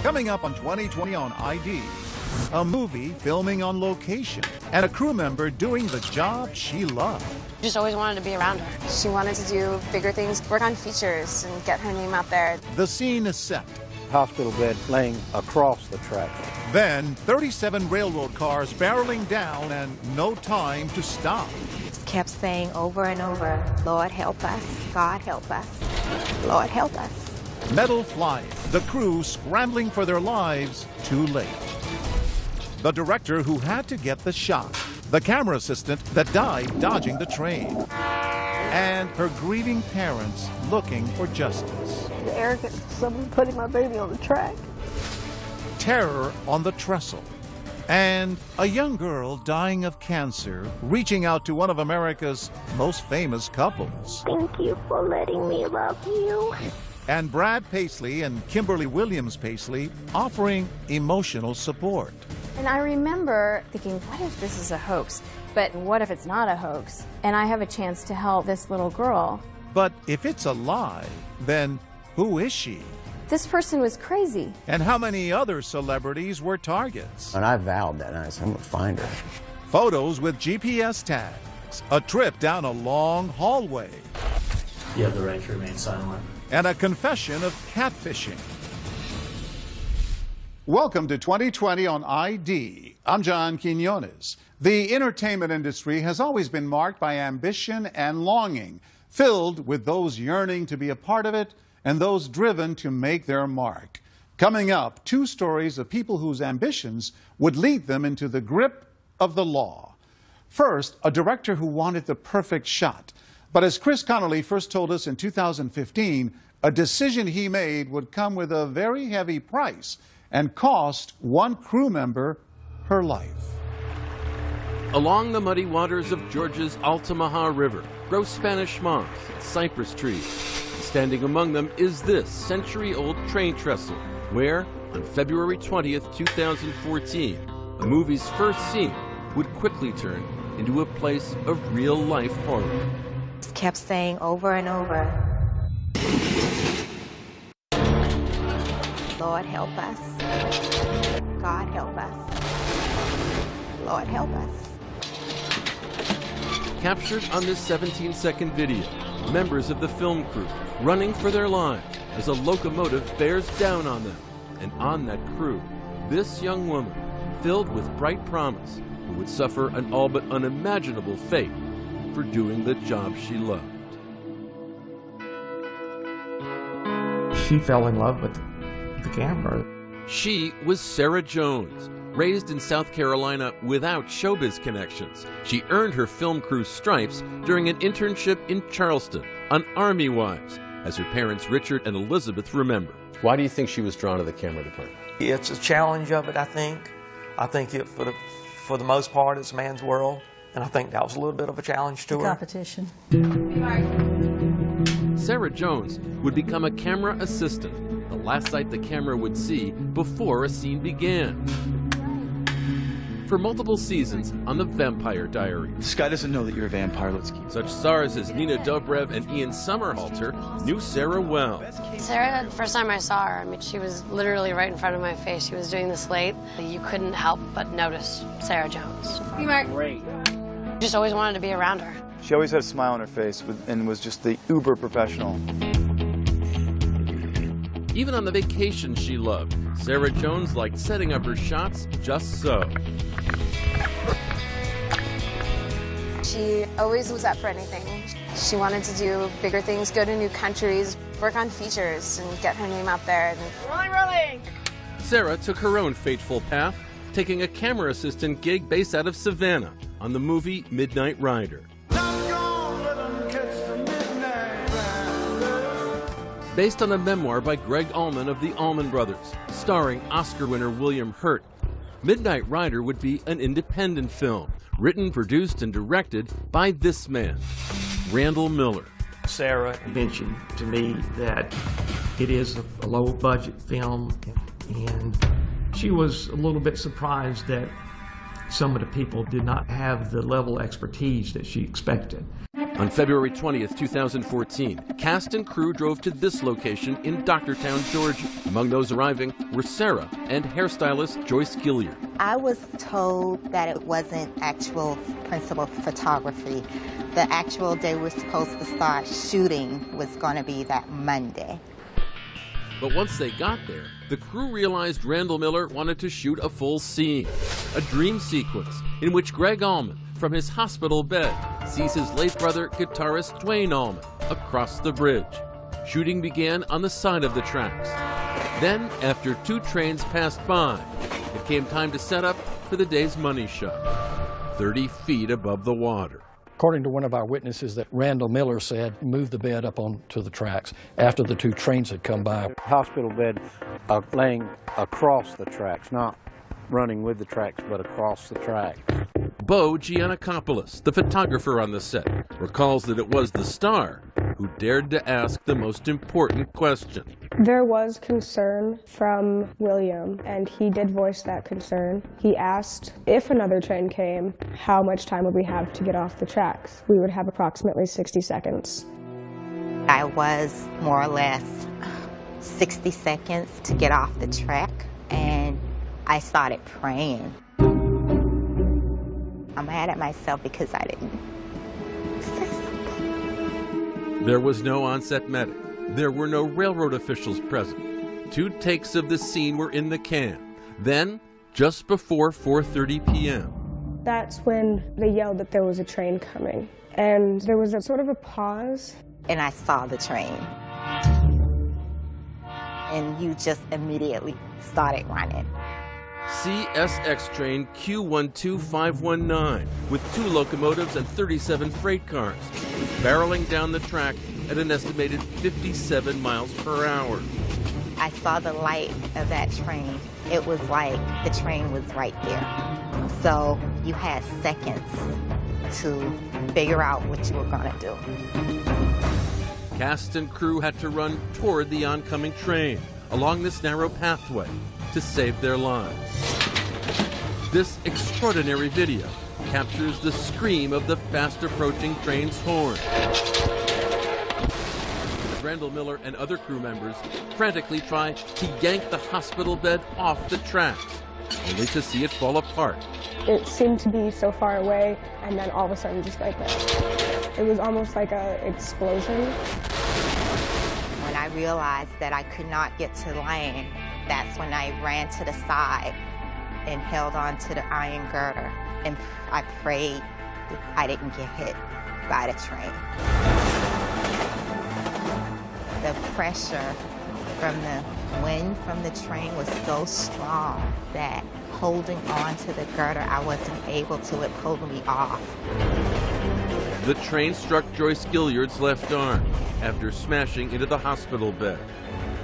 Coming up on 2020 on ID, a movie filming on location and a crew member doing the job she loved. Just always wanted to be around her. She wanted to do bigger things, work on features, and get her name out there. The scene is set. Hospital bed laying across the track. Then 37 railroad cars barreling down and no time to stop. Just kept saying over and over, Lord help us, God help us, Lord help us. Metal flying, the crew scrambling for their lives, too late. The director who had to get the shot, the camera assistant that died dodging the train, and her grieving parents looking for justice. The arrogance of someone putting my baby on the track. Terror on the trestle, and a young girl dying of cancer reaching out to one of America's most famous couples. Thank you for letting me love you. And Brad Paisley and Kimberly Williams Paisley offering emotional support. And I remember thinking, what if this is a hoax? But what if it's not a hoax? And I have a chance to help this little girl. But if it's a lie, then who is she? This person was crazy. And how many other celebrities were targets? And I vowed that night, I'm going to find her. Photos with GPS tags, a trip down a long hallway. You have the right to remain silent. And a confession of catfishing. Welcome to 2020 on ID. I'm John Quinones. The entertainment industry has always been marked by ambition and longing, filled with those yearning to be a part of it and those driven to make their mark. Coming up, two stories of people whose ambitions would lead them into the grip of the law. First, a director who wanted the perfect shot. But as Chris Connolly first told us in 2015, a decision he made would come with a very heavy price and cost one crew member her life. Along the muddy waters of Georgia's Altamaha River grow Spanish moss and cypress trees. Standing among them is this century-old train trestle, where, on February 20th, 2014, the movie's first scene would quickly turn into a place of real-life horror. Just kept saying over and over, Lord help us, God help us, Lord help us. Captured on this 17-second video, members of the film crew running for their lives as a locomotive bears down on them. And on that crew, this young woman, filled with bright promise, who would suffer an all but unimaginable fate for doing the job she loved. She fell in love with the camera. She was Sarah Jones. Raised in South Carolina without showbiz connections, she earned her film crew stripes during an internship in Charleston on Army Wives, as her parents Richard and Elizabeth remember. Why do you think she was drawn to the camera department? It's a challenge of it, I think. I think it, for the most part, it's a man's world, and I think that was a little bit of a challenge to her. Competition. Sarah Jones would become a camera assistant, the last sight the camera would see before a scene began. For multiple seasons on The Vampire Diaries. This guy doesn't know that you're a vampire, let's keep it. Such stars as Nina Dobrev and Ian Somerhalder knew Sarah well. Sarah, the first time I saw her, I mean, she was literally right in front of my face. She was doing the slate. You couldn't help but notice Sarah Jones. Great. Just always wanted to be around her. She always had a smile on her face and was just the uber professional. Even on the vacations she loved, Sarah Jones liked setting up her shots just so. She always was up for anything. She wanted to do bigger things, go to new countries, work on features, and get her name out there. Rolling! Sarah took her own fateful path, taking a camera assistant gig based out of Savannah on the movie Midnight Rider. Based on a memoir by Greg Allman of the Allman Brothers, starring Oscar winner William Hurt, Midnight Rider would be an independent film, written, produced, and directed by this man, Randall Miller. Sarah mentioned to me that it is a low-budget film, and she was a little bit surprised that some of the people did not have the level of expertise that she expected. On February 20th, 2014, cast and crew drove to this location in Doctortown, Georgia. Among those arriving were Sarah and hairstylist Joyce Gilliard. I was told that it wasn't actual principal photography. The actual day we're supposed to start shooting was going to be that Monday. But once they got there, the crew realized Randall Miller wanted to shoot a full scene, a dream sequence in which Greg Allman, from his hospital bed, sees his late brother, guitarist Dwayne Allman, across the bridge. Shooting began on the side of the tracks. Then, after 2 trains passed by, it came time to set up for the day's money shot, 30 feet above the water. According to one of our witnesses, that Randall Miller said, move the bed up onto the tracks after the 2 trains had come by. Hospital bed laying across the tracks, not running with the tracks, but across the tracks. Bo Giannakopoulos, the photographer on the set, recalls that it was the star who dared to ask the most important question. There was concern from William, and he did voice that concern. He asked if another train came, how much time would we have to get off the tracks? We would have approximately 60 seconds. I was more or less 60 seconds to get off the track, and I started praying. I'm mad at myself because I didn't say something. There was no on-set medic. There were no railroad officials present. 2 takes of the scene were in the can. Then, just before 4:30 p.m. That's when they yelled that there was a train coming. And there was a sort of a pause. And I saw the train. And you just immediately started running. CSX train Q12519 with 2 locomotives and 37 freight cars, barreling down the track at an estimated 57 miles per hour. I saw the light of that train. It was like the train was right there. So you had seconds to figure out what you were going to do. Cast and crew had to run toward the oncoming train along this narrow pathway to save their lives. This extraordinary video captures the scream of the fast-approaching train's horn. Randall Miller and other crew members frantically try to yank the hospital bed off the tracks, only to see it fall apart. It seemed to be so far away, and then all of a sudden just like that. It was almost like an explosion. When I realized that I could not get to land, that's when I ran to the side and held on to the iron girder, and I prayed I didn't get hit by the train. The pressure from the wind from the train was so strong that holding on to the girder, I wasn't able to. It pulled me off. The train struck Joyce Gilliard's left arm after smashing into the hospital bed.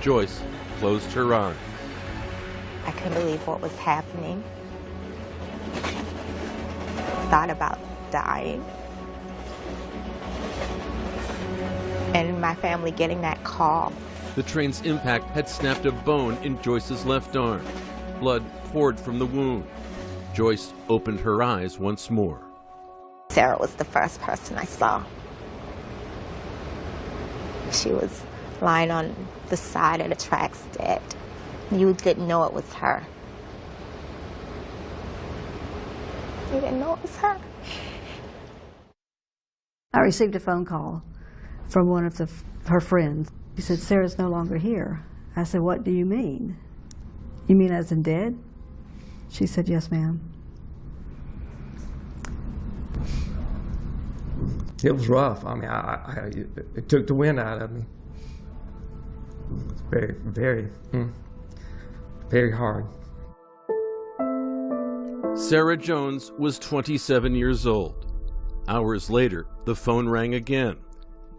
Joyce closed her eyes. I couldn't believe what was happening. Thought about dying. And my family getting that call. The train's impact had snapped a bone in Joyce's left arm. Blood poured from the wound. Joyce opened her eyes once more. Sarah was the first person I saw. She was lying on the side of the tracks dead. You didn't know it was her. You didn't know it was her. I received a phone call from one of her friends. She said, "Sarah's no longer here." I said, "What do you mean? You mean as in dead?" She said, "Yes, ma'am." It was rough. I mean, it took the wind out of me. It was very, very, very hard. Sarah Jones was 27 years old. Hours later, the phone rang again.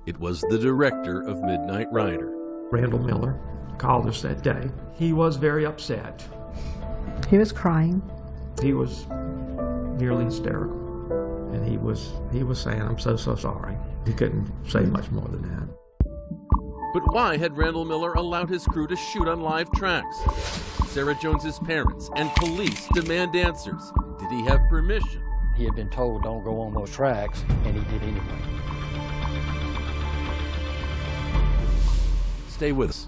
It was the director of Midnight Rider. Randall Miller called us that day. He was very upset. He was crying. He was nearly hysterical. And he was saying, "I'm so sorry." He couldn't say much more than that. But why had Randall Miller allowed his crew to shoot on live tracks? Sarah Jones's parents and police demand answers. Did he have permission? He had been told, "Don't go on those tracks," and he did anyway. Stay with us.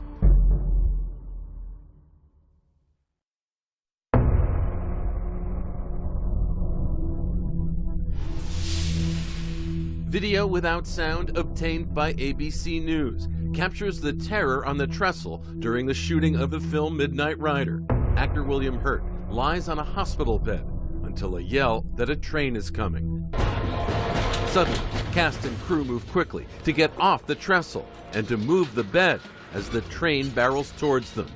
Video without sound obtained by ABC News captures the terror on the trestle during the shooting of the film Midnight Rider. Actor William Hurt lies on a hospital bed until a yell that a train is coming. Suddenly, cast and crew move quickly to get off the trestle and to move the bed as the train barrels towards them.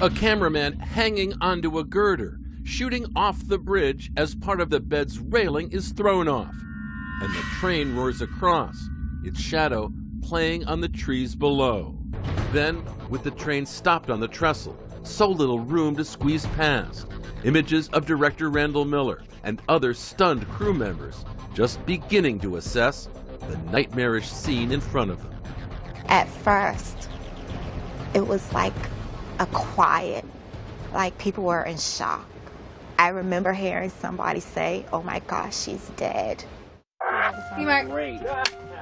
A cameraman hanging onto a girder, shooting off the bridge as part of the bed's railing is thrown off. And the train roars across, its shadow playing on the trees below. Then, with the train stopped on the trestle, so little room to squeeze past, images of director Randall Miller and other stunned crew members just beginning to assess the nightmarish scene in front of them. At first, it was like a quiet, like people were in shock. I remember hearing somebody say, "Oh my gosh, she's dead."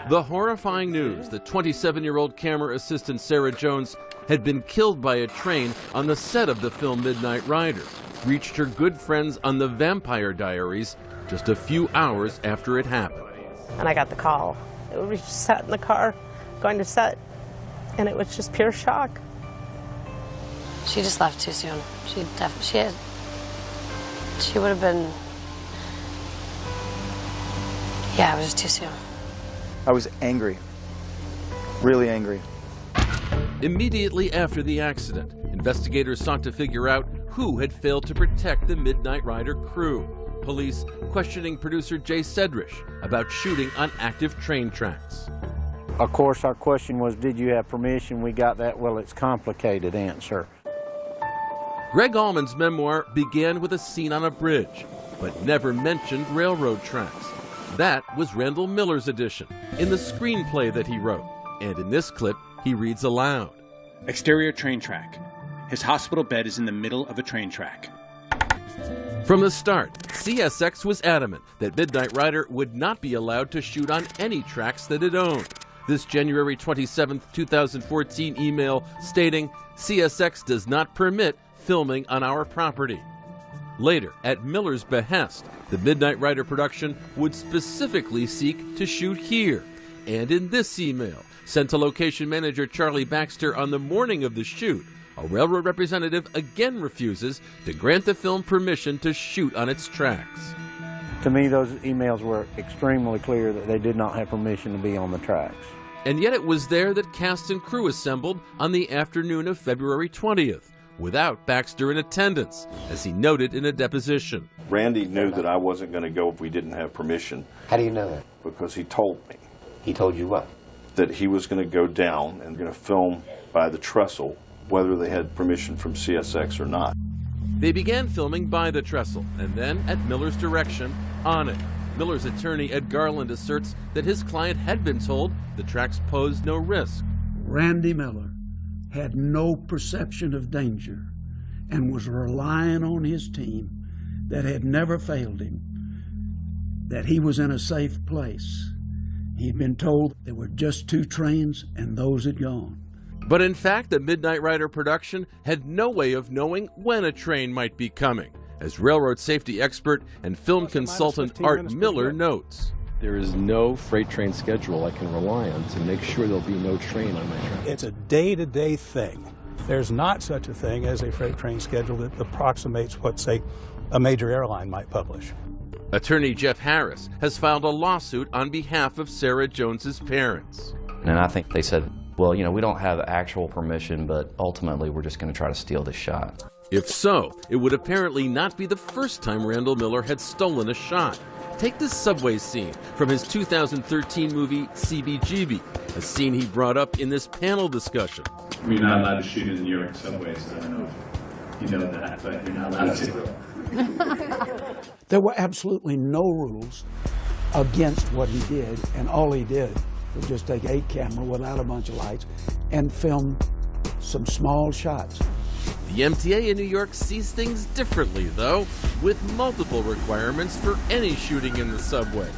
The horrifying news that 27-year-old camera assistant Sarah Jones had been killed by a train on the set of the film Midnight Rider reached her good friends on the Vampire Diaries just a few hours after it happened. And I got the call. We just sat in the car going to set, and it was just pure shock. She just left too soon. She would have been, yeah, it was just too soon. I was angry, really angry. Immediately after the accident, investigators sought to figure out who had failed to protect the Midnight Rider crew. Police questioning producer Jay Sedrish about shooting on active train tracks. Of course, our question was, did you have permission? We got that, well, it's complicated answer. Greg Allman's memoir began with a scene on a bridge, but never mentioned railroad tracks. That was Randall Miller's addition in the screenplay that he wrote. And in this clip, he reads aloud. Exterior train track. His hospital bed is in the middle of a train track. From the start, CSX was adamant that Midnight Rider would not be allowed to shoot on any tracks that it owned. This January 27, 2014 email stating, CSX does not permit filming on our property. Later, at Miller's behest, the Midnight Rider production would specifically seek to shoot here. And in this email, sent to location manager Charlie Baxter on the morning of the shoot, a railroad representative again refuses to grant the film permission to shoot on its tracks. To me, those emails were extremely clear that they did not have permission to be on the tracks. And yet it was there that cast and crew assembled on the afternoon of February 20th, without Baxter in attendance, as he noted in a deposition. Randy knew that I wasn't going to go if we didn't have permission. How do you know that? Because he told me. He told you what? That he was going to go down and going to film by the trestle, whether they had permission from CSX or not. They began filming by the trestle, and then, at Miller's direction, on it. Miller's attorney, Ed Garland, asserts that his client had been told the tracks posed no risk. Randy Miller had no perception of danger and was relying on his team that had never failed him, that he was in a safe place. He'd been told there were just 2 trains and those had gone. But in fact, the Midnight Rider production had no way of knowing when a train might be coming, as railroad safety expert and film consultant Art Miller notes. There is no freight train schedule I can rely on to make sure there'll be no train on my track. It's a day-to-day thing. There's not such a thing as a freight train schedule that approximates what, say, a major airline might publish. Attorney Jeff Harris has filed a lawsuit on behalf of Sarah Jones's parents. And I think they said, well, you know, we don't have actual permission, but ultimately we're just going to try to steal this shot. If so, it would apparently not be the first time Randall Miller had stolen a shot. Take this subway scene from his 2013 movie CBGB, a scene he brought up in this panel discussion. We're not allowed to shoot in the New York subways. I don't know if you know that, but you're not allowed to. There were absolutely no rules against what he did, and all he did was just take a camera without a bunch of lights and film some small shots. The MTA in New York sees things differently, though, with multiple requirements for any shooting in the subway.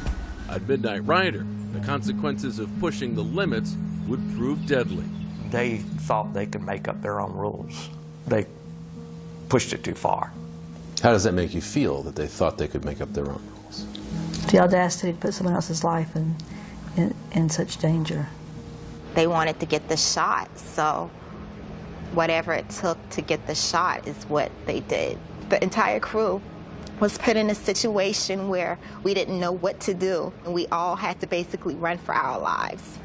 At Midnight Rider, the consequences of pushing the limits would prove deadly. they thought they could make up their own rules. They pushed it too far. How does that make you feel, that they thought they could make up their own rules? The audacity to put someone else's life in such danger. They wanted to get the shot, so whatever it took to get the shot is what they did. The entire crew was put in a situation where we didn't know what to do, and we all had to basically run for our lives.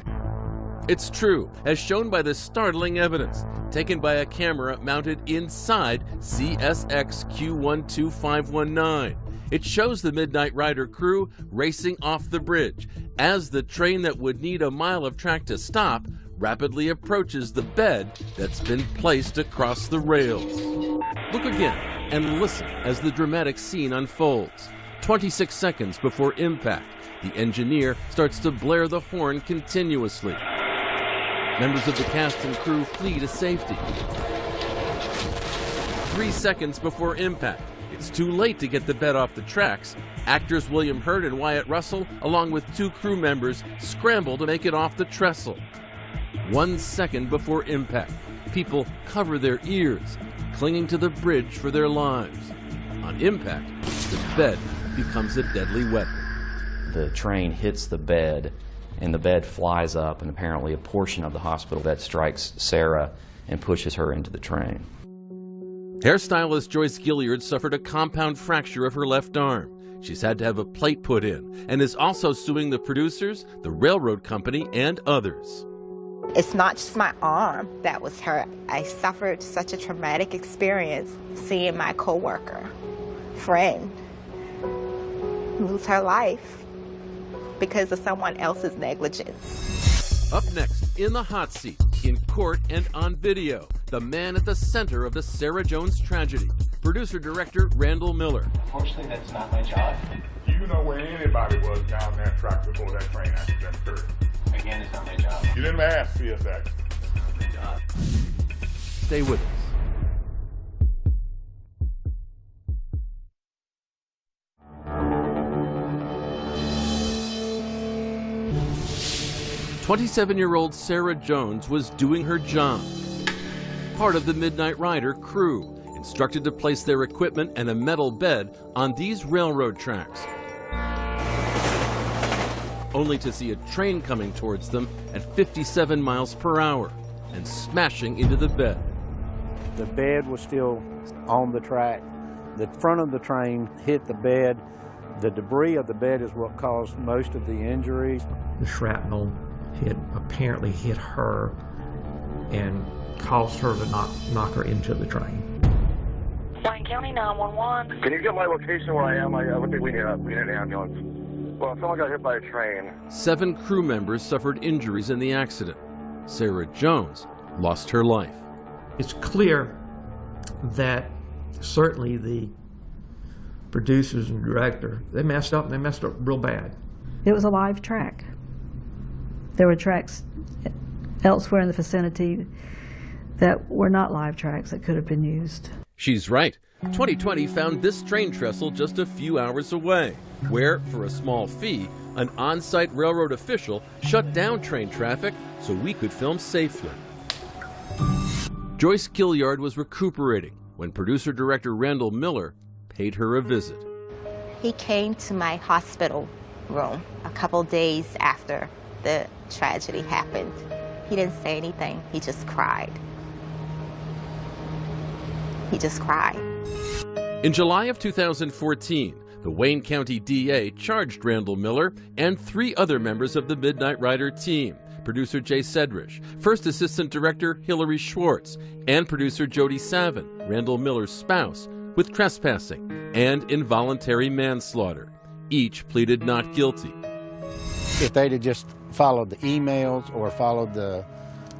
It's true, as shown by the startling evidence taken by a camera mounted inside CSX Q12519. It shows the Midnight Rider crew racing off the bridge as the train that would need a mile of track to stop rapidly approaches the bed that's been placed across the rails. Look again and listen as the dramatic scene unfolds. 26 seconds before impact, the engineer starts to blare the horn continuously. Members of the cast and crew flee to safety. 3 seconds before impact, it's too late to get the bed off the tracks. Actors William Hurt and Wyatt Russell, along with 2 crew members, scramble to make it off the trestle. 1 second before impact, people cover their ears, clinging to the bridge for their lives. On impact, the bed becomes a deadly weapon. The train hits the bed, and the bed flies up, and apparently a portion of the hospital bed strikes Sarah and pushes her into the train. Hairstylist Joyce Gilliard suffered a compound fracture of her left arm. She's had to have a plate put in and is also suing the producers, the railroad company, and others. It's not just my arm that was hurt. I suffered such a traumatic experience seeing my coworker, friend, lose her life because of someone else's negligence. Up next, in the hot seat, in court and on video, the man at the center of the Sarah Jones tragedy, producer-director Randall Miller. Unfortunately, that's not my job. Do you know where anybody was down that track before that train accident occurred? Again, it's not my job. You didn't ask CSX. It's not my job. Stay with us. "27-year-old Sarah Jones was doing her job. Part of the Midnight Rider crew, instructed to place their equipment and a metal bed on these railroad tracks, only to see a train coming towards them at 57 miles per hour and smashing into the bed. The bed was still on the track. The front of the train hit the bed. The debris of the bed is what caused most of the injuries. The shrapnel had apparently hit her and caused her to knock her into the train. Wayne County 911. Can you get my location where I am? I think we need an ambulance. Well, someone got hit by a train. 7 crew members suffered injuries in the accident. Sarah Jones lost her life. It's clear that certainly the producers and director, they messed up, and they messed up real bad. It was a live track. There were tracks elsewhere in the vicinity that were not live tracks that could have been used. She's right. 2020 found this train trestle just a few hours away, where, for a small fee, an on-site railroad official shut down train traffic so we could film safely. Joyce Gilliard was recuperating when producer-director Randall Miller paid her a visit. He came to my hospital room a couple days after the tragedy happened. He didn't say anything. He just cried. He just cried. In July of 2014, the Wayne County DA charged Randall Miller and 3 other members of the Midnight Rider team, producer Jay Sedrish, first assistant director Hillary Schwartz, and producer Jody Savin, Randall Miller's spouse, with trespassing and involuntary manslaughter. Each pleaded not guilty. If they'd have just followed the emails or followed the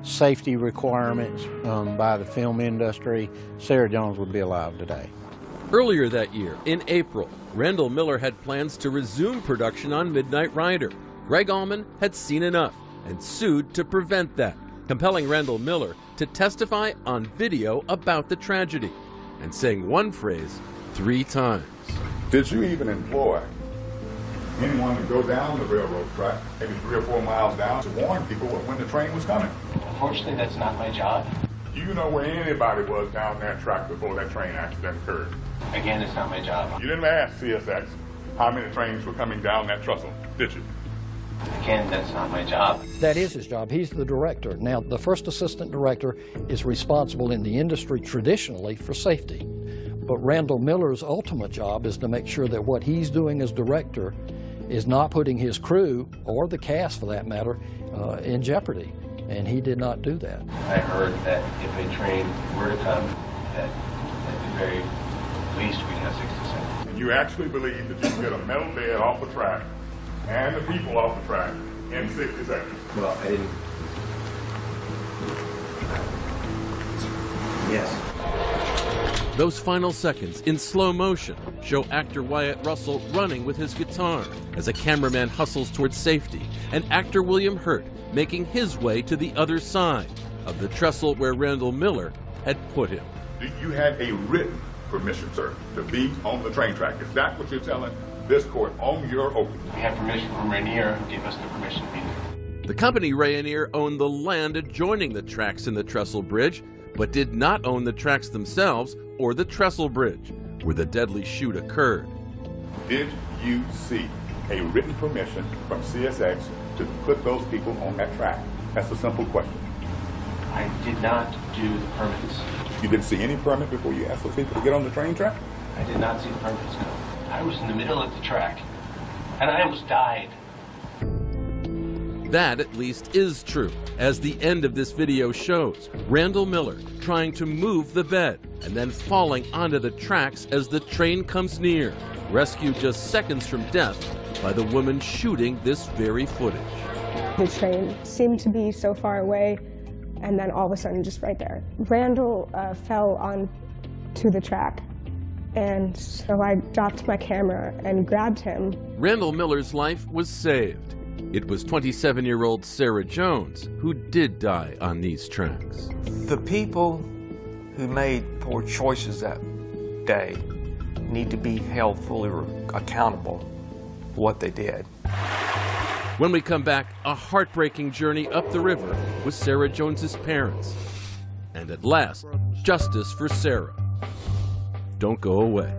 safety requirements by the film industry, Sarah Jones would be alive today. Earlier that year, in April, Randall Miller had plans to resume production on Midnight Rider. Greg Allman had seen enough and sued to prevent that, compelling Randall Miller to testify on video about the tragedy and saying one phrase 3 times. Did you even employ anyone to go down the railroad track, maybe 3 or 4 miles down, to warn people when the train was coming? Unfortunately, that's not my job. Do you know where anybody was down that track before that train accident occurred? Again, it's not my job. You didn't ask CSX how many trains were coming down that trestle, did you? Again, that's not my job. That is his job. He's the director. Now, the first assistant director is responsible in the industry traditionally for safety. But Randall Miller's ultimate job is to make sure that what he's doing as director is not putting his crew, or the cast for that matter, in jeopardy. And he did not do that. I heard that if a train were to come, that at the very least we'd have 6 to 7. And you actually believe that you can get a metal bed off the track and the people off the track in 60 seconds? Well, I didn't. Yes. Those final seconds in slow motion show actor Wyatt Russell running with his guitar as a cameraman hustles towards safety, and actor William Hurt making his way to the other side of the trestle where Randall Miller had put him. You had a written permission, sir, to be on the train track. Is that what you're telling this court on your oath? We had permission from Rainier, who gave us the permission to be there. The company Rainier owned the land adjoining the tracks in the trestle bridge, but did not own the tracks themselves or the trestle bridge, where the deadly shoot occurred. Did you see a written permission from CSX to put those people on that track? That's a simple question. I did not do the permits. You didn't see any permit before you asked those people to get on the train track? I did not see the permits, no. I was in the middle of the track, and I almost died. That, at least, is true, as the end of this video shows. Randall Miller trying to move the bed and then falling onto the tracks as the train comes near, rescued just seconds from death by the woman shooting this very footage. The train seemed to be so far away, and then all of a sudden, just right there. Randall fell onto the track, and so I dropped my camera and grabbed him. Randall Miller's life was saved. It was 27-year-old Sarah Jones who did die on these tracks. The people who made poor choices that day need to be held fully accountable for what they did. When we come back, a heartbreaking journey up the river with Sarah Jones's parents. And at last, justice for Sarah. Don't go away.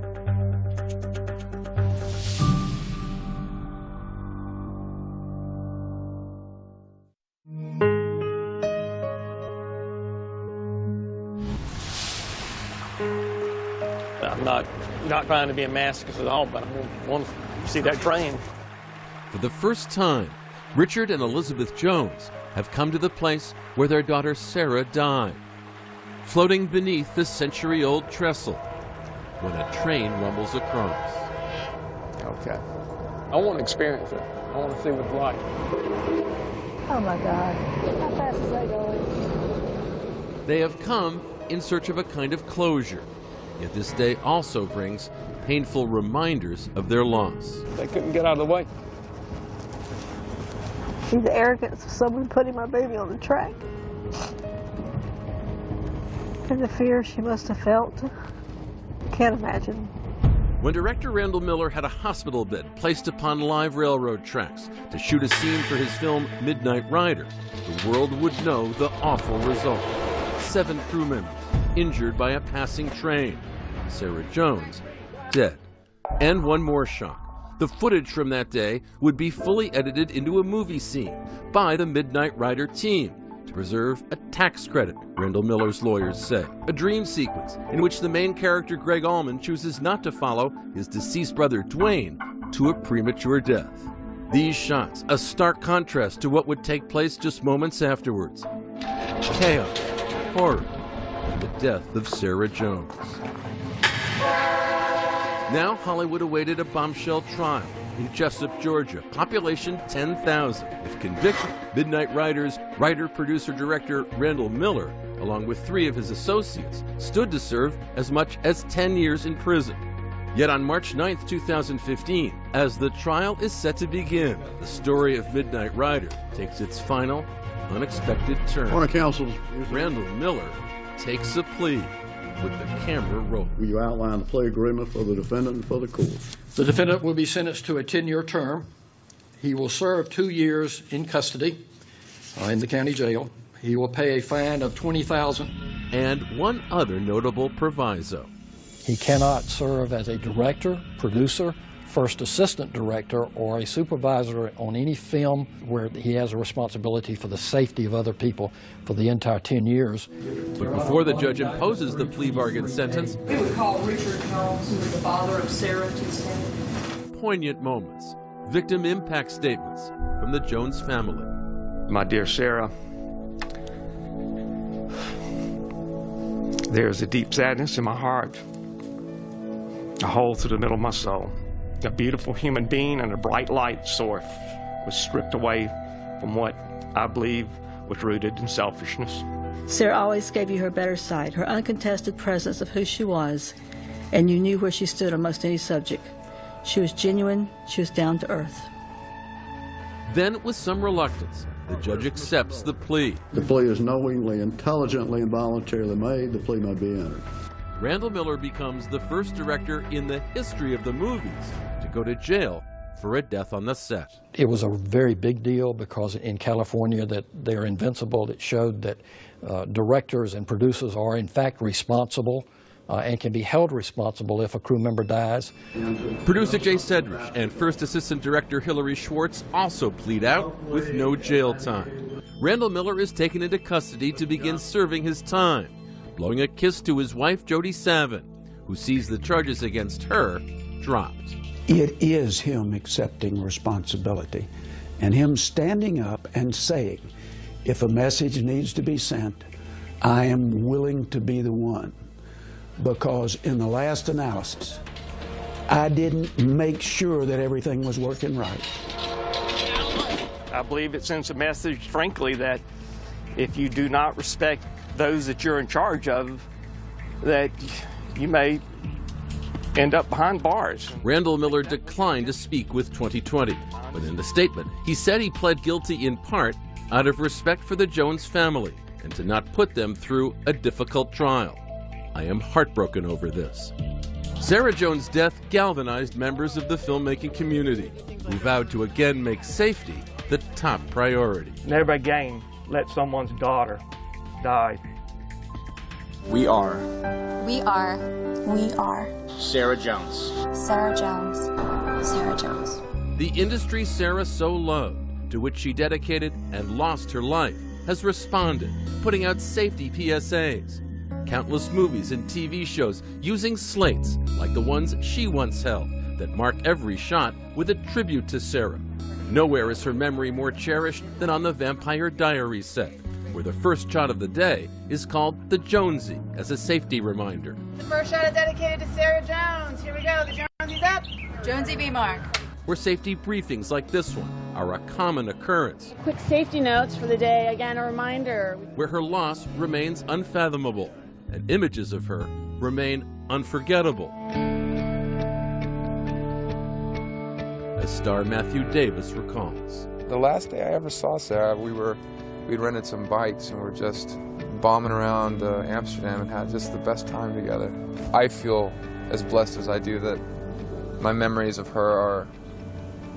I'm not trying to be a masochist at all, but I want to see that train. For the first time, Richard and Elizabeth Jones have come to the place where their daughter Sarah died, floating beneath the century-old trestle when a train rumbles across. Okay. I want to experience it. I want to see what it's like. Oh my God. How fast is that going? They have come in search of a kind of closure, yet this day also brings painful reminders of their loss. They couldn't get out of the way. See the arrogance of someone putting my baby on the track. And the fear she must have felt. Can't imagine. When director Randall Miller had a hospital bed placed upon live railroad tracks to shoot a scene for his film Midnight Rider, the world would know the awful result. 7 crew members injured by a passing train. Sarah Jones dead. And one more shock. The footage from that day would be fully edited into a movie scene by the Midnight Rider team to preserve a tax credit, Randall Miller's lawyers say. A dream sequence in which the main character Greg Allman chooses not to follow his deceased brother Dwayne to a premature death. These shots, a stark contrast to what would take place just moments afterwards. Chaos, horror, and the death of Sarah Jones. Now Hollywood awaited a bombshell trial in Jessup, Georgia, population 10,000. If convicted, Midnight Rider's writer, producer, director Randall Miller, along with 3 of his associates, stood to serve as much as 10 years in prison. Yet on March 9th, 2015, as the trial is set to begin, the story of Midnight Rider takes its final, unexpected turn. On a council. Randall Miller takes a plea with the camera rolling. Will you outline the plea agreement for the defendant and for the court? The defendant will be sentenced to a 10-year term. He will serve 2 years in custody in the county jail. He will pay a fine of $20,000. And one other notable proviso. He cannot serve as a director, producer, first assistant director, or a supervisor on any film where he has a responsibility for the safety of other people for the entire 10 years. But before the judge imposes the plea bargain sentence, we would call Richard Jones, who was the father of Sarah, to stand. Poignant moments, victim impact statements from the Jones family. My dear Sarah, there is a deep sadness in my heart, a hole through the middle of my soul. A beautiful human being and a bright light source was stripped away from what I believe was rooted in selfishness. Sarah always gave you her better side, her uncontested presence of who she was, and you knew where she stood on most any subject. She was genuine, she was down to earth. Then, with some reluctance, the judge accepts the plea. The plea is knowingly, intelligently, and voluntarily made. The plea may be entered. Randall Miller becomes the first director in the history of the movies to go to jail for a death on the set. It was a very big deal because in California that they're invincible. It showed that directors and producers are in fact responsible and can be held responsible if a crew member dies. Producer Jay Sedrish and first assistant director Hilary Schwartz also plead out with no jail time. Randall Miller is taken into custody to begin serving his time, blowing a kiss to his wife, Jody Savin, who sees the charges against her dropped. It is him accepting responsibility and him standing up and saying, if a message needs to be sent, I am willing to be the one. Because in the last analysis, I didn't make sure that everything was working right. I believe it sends a message, frankly, that if you do not respect those that you're in charge of, that you may end up behind bars. Randall Miller declined to speak with 2020, but in the statement, he said he pled guilty in part out of respect for the Jones family and to not put them through a difficult trial. I am heartbroken over this. Sarah Jones' death galvanized members of the filmmaking community, who vowed to again make safety the top priority. Never again let someone's daughter die. We are Sarah Jones. Sarah Jones. Sarah Jones. The industry Sarah so loved, to which she dedicated and lost her life, has responded, putting out safety PSAs. Countless movies and TV shows using slates like the ones she once held that mark every shot with a tribute to Sarah. Nowhere is her memory more cherished than on the Vampire Diaries set, where the first shot of the day is called the Jonesie as a safety reminder. The first shot is dedicated to Sarah Jones. Here we go, the Jonesie's up. Jonesie B. Mark. Where safety briefings like this one are a common occurrence. Quick safety notes for the day, again a reminder. Where her loss remains unfathomable and images of her remain unforgettable. As star Matthew Davis recalls. The last day I ever saw Sarah, we'd rented some bikes and we're just bombing around Amsterdam and had just the best time together. I feel as blessed as I do that my memories of her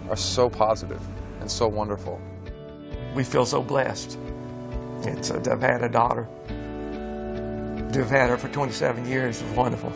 are so positive and so wonderful. We feel so blessed. To have had a daughter, to have had her for 27 years was wonderful.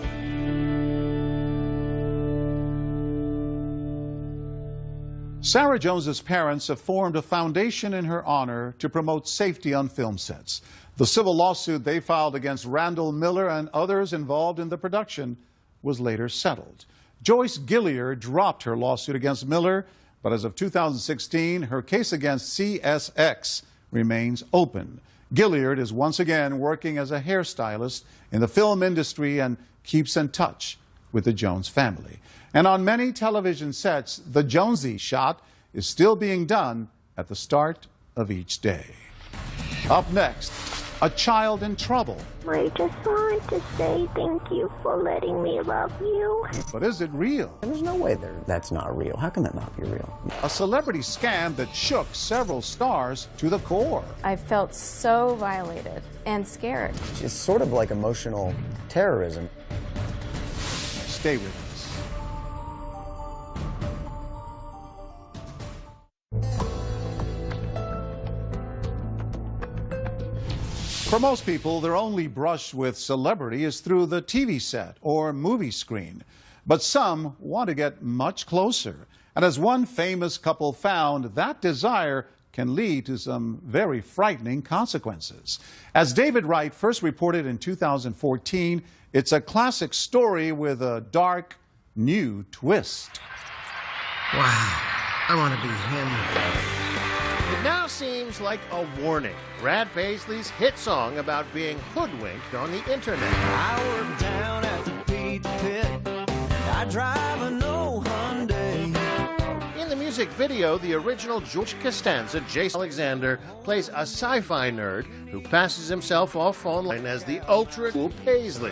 Sarah Jones's parents have formed a foundation in her honor to promote safety on film sets. The civil lawsuit they filed against Randall Miller and others involved in the production was later settled. Joyce Gilliard dropped her lawsuit against Miller, but as of 2016, her case against CSX remains open. Gilliard is once again working as a hairstylist in the film industry and keeps in touch with the Jones family. And on many television sets, the Jonesie shot is still being done at the start of each day. Up next, a child in trouble. I just want to say thank you for letting me love you. But is it real? There's no way that's not real. How can that not be real? A celebrity scam that shook several stars to the core. I felt so violated and scared. It's sort of like emotional terrorism. Stay with us. For most people, their only brush with celebrity is through the TV set or movie screen. But some want to get much closer. And as one famous couple found, that desire can lead to some very frightening consequences. As David Wright first reported in 2014, it's a classic story with a dark, new twist. Wow, I want to be him. It now seems like a warning. Brad Paisley's hit song about being hoodwinked on the internet. I work down at the Pete Pit. I drive an old Hyundai. In the music video, the original George Costanza, Jason Alexander, plays a sci-fi nerd who passes himself off online as the ultra-cool Paisley.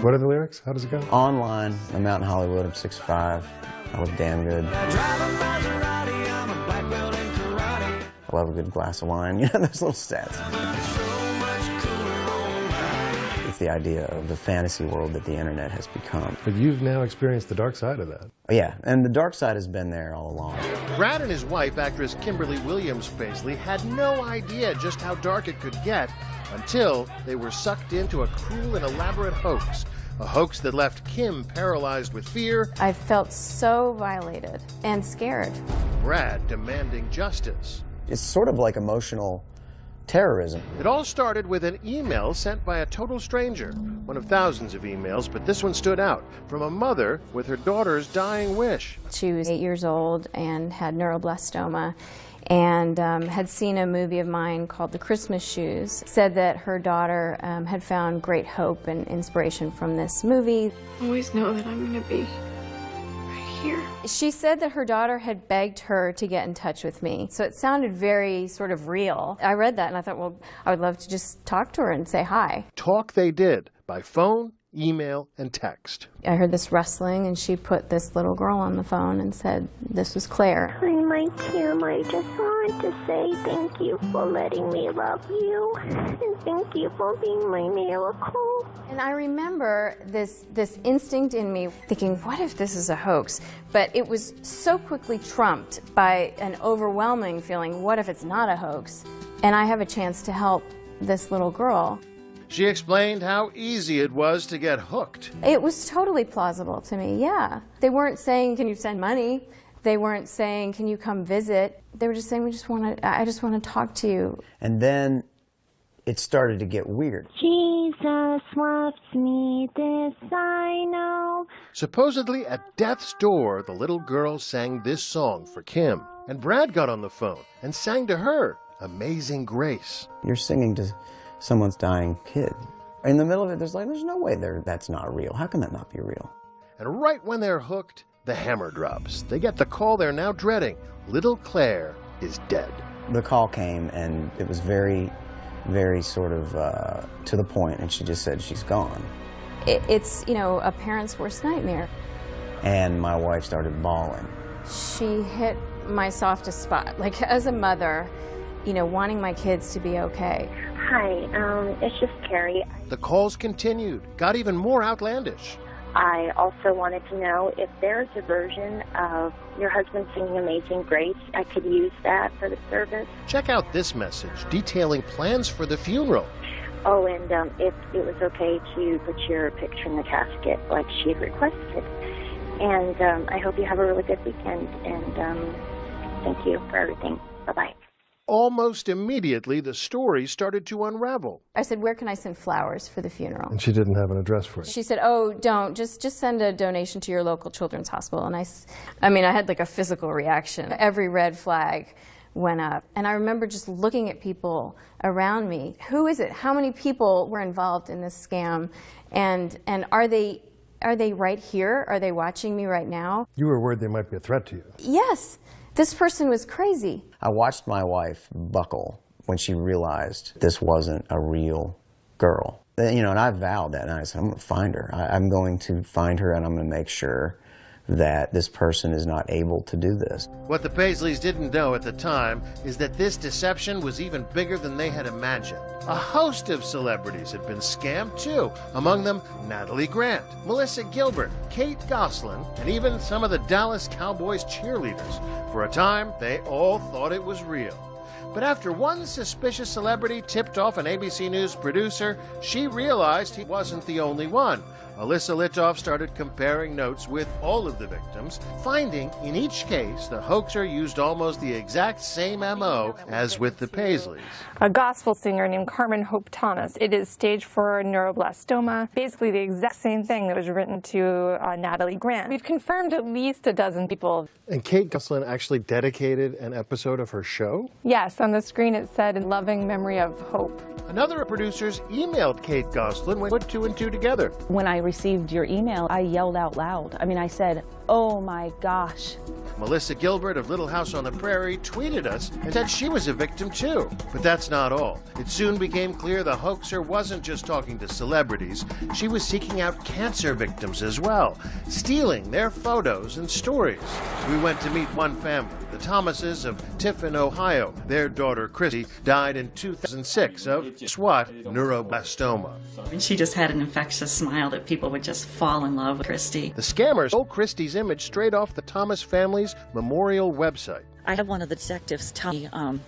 What are the lyrics? How does it go? Online, I'm out in Hollywood, I'm 6'5". I look damn good. I love a good glass of wine. You know, those little stats. It's the idea of the fantasy world that the internet has become. But you've now experienced the dark side of that. Yeah, and the dark side has been there all along. Brad and his wife, actress Kimberly Williams Paisley, had no idea just how dark it could get until they were sucked into a cruel and elaborate hoax. A hoax that left Kim paralyzed with fear. I felt so violated and scared. Brad demanding justice. It's sort of like emotional terrorism. It all started with an email sent by a total stranger. One of thousands of emails, but this one stood out. From a mother with her daughter's dying wish. She was 8 years old and had neuroblastoma, and had seen a movie of mine called The Christmas Shoes. Said that her daughter had found great hope and inspiration from this movie. I always know that I'm going to be right here. She said that her daughter had begged her to get in touch with me, so it sounded very sort of real. I read that and I thought, well, I would love to just talk to her and say hi. Talk they did, by phone, email, and text. I heard this rustling, and she put this little girl on the phone and said, this was Claire. Hi, my Kim. I just wanted to say thank you for letting me love you, and thank you for being my miracle. And I remember this instinct in me thinking, what if this is a hoax? But it was so quickly trumped by an overwhelming feeling, what if it's not a hoax? And I have a chance to help this little girl. She explained how easy it was to get hooked. It was totally plausible to me, yeah. They weren't saying, can you send money? They weren't saying, can you come visit? They were just saying, I just want to talk to you. And then it started to get weird. Jesus loves me, this I know. Supposedly at death's door, the little girl sang this song for Kim. And Brad got on the phone and sang to her, Amazing Grace. You're singing to someone's dying kid. In the middle of it, there's no way that's not real. How can that not be real? And right when they're hooked, the hammer drops. They get the call they're now dreading. Little Claire is dead. The call came, and it was very, very sort of to the point, and she just said she's gone. It's, you know, a parent's worst nightmare. And my wife started bawling. She hit my softest spot. Like, as a mother, you know, wanting my kids to be okay. Hi, it's just Carrie. The calls continued, got even more outlandish. I also wanted to know if there's a version of your husband singing Amazing Grace. I could use that for the service. Check out this message detailing plans for the funeral. Oh, and if it was okay to put your picture in the casket like she had requested. And I hope you have a really good weekend, and thank you for everything. Bye-bye. Almost immediately, the story started to unravel. I said, where can I send flowers for the funeral? And she didn't have an address for it. She said, oh, don't. Just send a donation to your local children's hospital. And I mean, I had like a physical reaction. Every red flag went up. And I remember just looking at people around me. Who is it? How many people were involved in this scam? And are they right here? Are they watching me right now? You were worried they might be a threat to you. Yes. This person was crazy. I watched my wife buckle when she realized this wasn't a real girl. You know, and I vowed that night. I said, I'm going to find her. I'm going to find her, and I'm going to make sure that this person is not able to do this. What the Paisleys didn't know at the time is that this deception was even bigger than they had imagined. A host of celebrities had been scammed too, among them Natalie Grant, Melissa Gilbert, Kate Gosselin, and even some of the Dallas Cowboys cheerleaders. For a time, they all thought it was real. But after one suspicious celebrity tipped off an ABC News producer, she realized he wasn't the only one. Alyssa Litoff started comparing notes with all of the victims, finding in each case the hoaxer used almost the exact same MO as with the Paisleys. A gospel singer named Carmen Hope Thomas. It is staged for neuroblastoma, basically the exact same thing that was written to Natalie Grant. We've confirmed at least a dozen people. And Kate Gosselin actually dedicated an episode of her show? Yes, on the screen it said, "In loving memory of Hope." Another of producers emailed Kate Gosselin when put two and two together. When I received your email, I yelled out loud. I mean, I said, "Oh my gosh." Melissa Gilbert of Little House on the Prairie tweeted us and said she was a victim too. But that's not all. It soon became clear the hoaxer wasn't just talking to celebrities. She was seeking out cancer victims as well, stealing their photos and stories. We went to meet one family, the Thomases of Tiffin, Ohio. Their daughter, Christy, died in 2006 of, guess what, neuroblastoma. And she just had an infectious smile that people would just fall in love with Christy. The scammers stole Christy's image straight off the Thomas family's memorial website. I had one of the detectives tell me a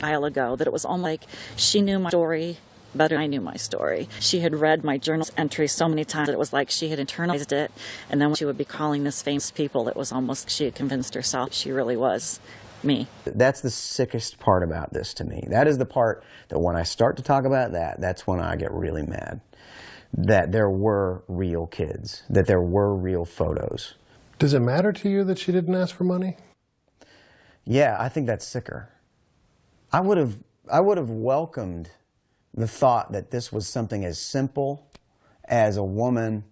while ago that it was almost like she knew my story better than I knew my story. She had read my journal entry so many times that it was like she had internalized it, and then when she would be calling this famous people, it was almost she had convinced herself she really was me. That's the sickest part about this to me. That is the part that when I start to talk about that, that's when I get really mad. That there were real kids, that there were real photos. Does it matter to you that she didn't ask for money? Yeah, I think that's sicker. I would have welcomed the thought that this was something as simple as a woman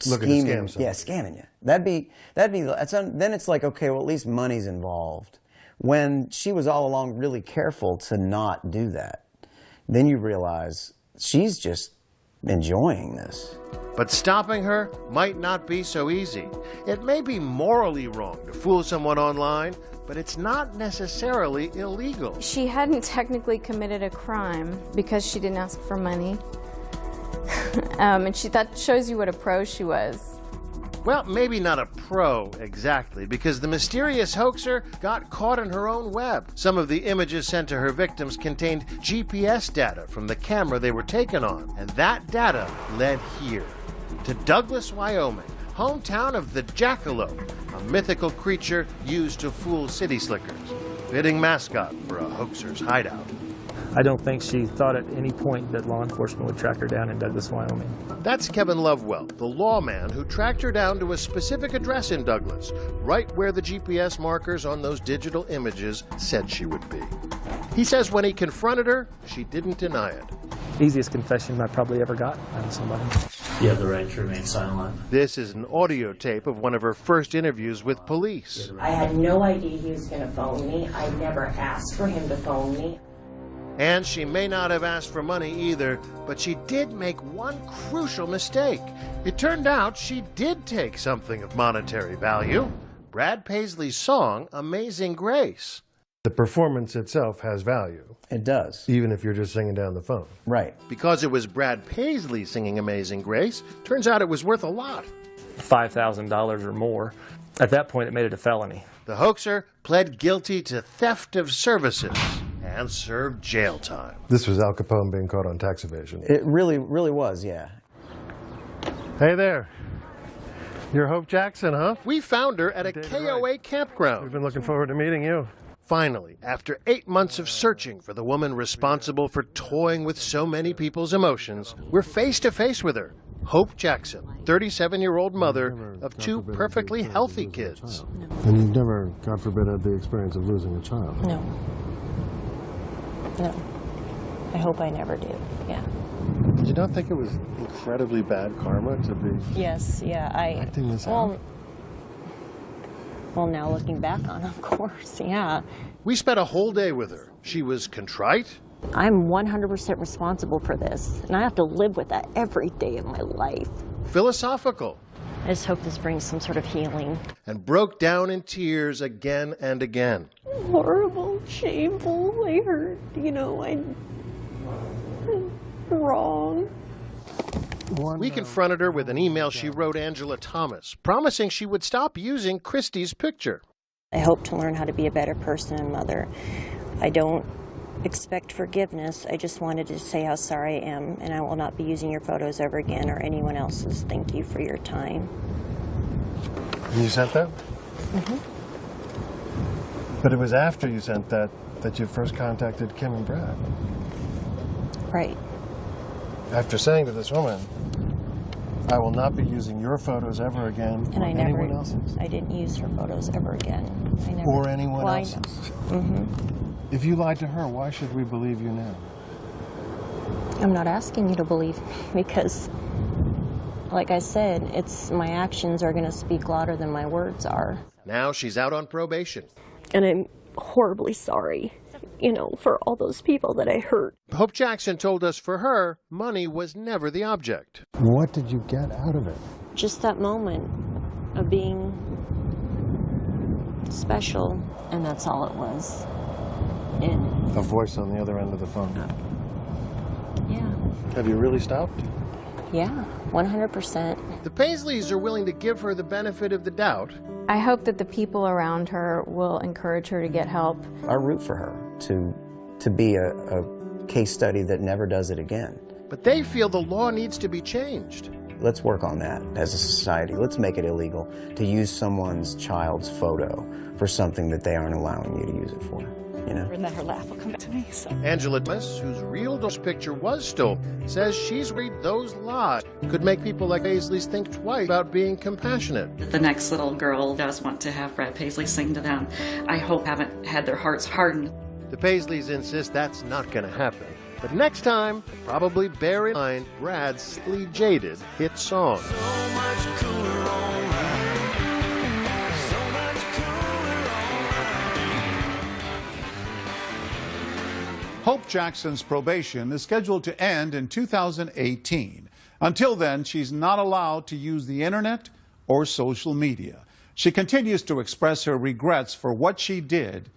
looking to scam someone. Yeah, scamming you. Then it's like, okay, well, at least money's involved. When she was all along really careful to not do that, then you realize she's just enjoying this. But stopping her might not be so easy. It may be morally wrong to fool someone online, but it's not necessarily illegal. She hadn't technically committed a crime because she didn't ask for money. And that shows you what a pro she was. Well, maybe not a pro exactly, because the mysterious hoaxer got caught in her own web. Some of the images sent to her victims contained GPS data from the camera they were taken on, and that data led here, to Douglas, Wyoming, hometown of the jackalope, a mythical creature used to fool city slickers, fitting mascot for a hoaxer's hideout. I don't think she thought at any point that law enforcement would track her down in Douglas, Wyoming. That's Kevin Lovewell, the lawman who tracked her down to a specific address in Douglas, right where the GPS markers on those digital images said she would be. He says when he confronted her, she didn't deny it. Easiest confession I probably ever got out of somebody. You have the right to remain silent. This is an audio tape of one of her first interviews with police. I had no idea he was going to phone me. I never asked for him to phone me. And she may not have asked for money either, but she did make one crucial mistake. It turned out she did take something of monetary value. Brad Paisley's song, Amazing Grace. The performance itself has value. It does. Even if you're just singing down the phone. Right. Because it was Brad Paisley singing Amazing Grace, turns out it was worth a lot. $5,000 or more. At that point, it made it a felony. The hoaxer pled guilty to theft of services and served jail time. This was Al Capone being caught on tax evasion. It really was, yeah. Hey there. You're Hope Jackson, huh? We found her at a KOA campground. We've been looking forward to meeting you. Finally, after 8 months of searching for the woman responsible for toying with so many people's emotions, we're face to face with her. Hope Jackson, 37-year-old mother of two perfectly healthy kids. And you've never, God forbid, had the experience of losing a child? No. No. I hope I never do, yeah. Did you not think it was incredibly bad karma to be Yes, yeah, acting this out? Well, now looking back on, of course, yeah. We spent a whole day with her. She was contrite. I'm 100% responsible for this, and I have to live with that every day of my life. Philosophical. I just hope this brings some sort of healing. And broke down in tears again and again. Horrible, shameful, I hurt, I'm wrong. We confronted her with an email she wrote Angela Thomas, promising she would stop using Christy's picture. I hope to learn how to be a better person and mother. I don't expect forgiveness. I just wanted to say how sorry I am, and I will not be using your photos ever again or anyone else's. Thank you for your time. And you sent that? Mm-hmm. But it was after you sent that that you first contacted Kim and Brad. Right. After saying to this woman, I will not be using your photos ever again, And or I never, anyone else's. I didn't use her photos ever again. I never, Or anyone well, else's. Mm-hmm. If you lied to her, why should we believe you now? I'm not asking you to believe me because, like I said, it's my actions are going to speak louder than my words are. Now she's out on probation. And I'm horribly sorry, you know, for all those people that I hurt. Hope Jackson told us for her, money was never the object. What did you get out of it? Just that moment of being special, and that's all it was. And A voice on the other end of the phone. yeah, Have you really stopped? yeah, 100%. The Paisleys are willing to give her the benefit of the doubt. I hope that the people around her will encourage her to get help. I root for her to be a case study that never does it again. But they feel the law needs to be changed. Let's work on that as a society. Let's make it illegal to use someone's child's photo for something that they aren't allowing you to use it for, you know? And then her laugh will come back to me. So. Angela Thomas, whose real picture was stolen, says she's worried those lies could make people like Paisleys think twice about being compassionate. The next little girl does want to have Brad Paisley sing to them. I hope haven't had their hearts hardened. The Paisleys insist that's not going to happen. But next time, probably bear in mind Brad's slightly jaded hit song. Hope Jackson's probation is scheduled to end in 2018. Until then, she's not allowed to use the internet or social media. She continues to express her regrets for what she did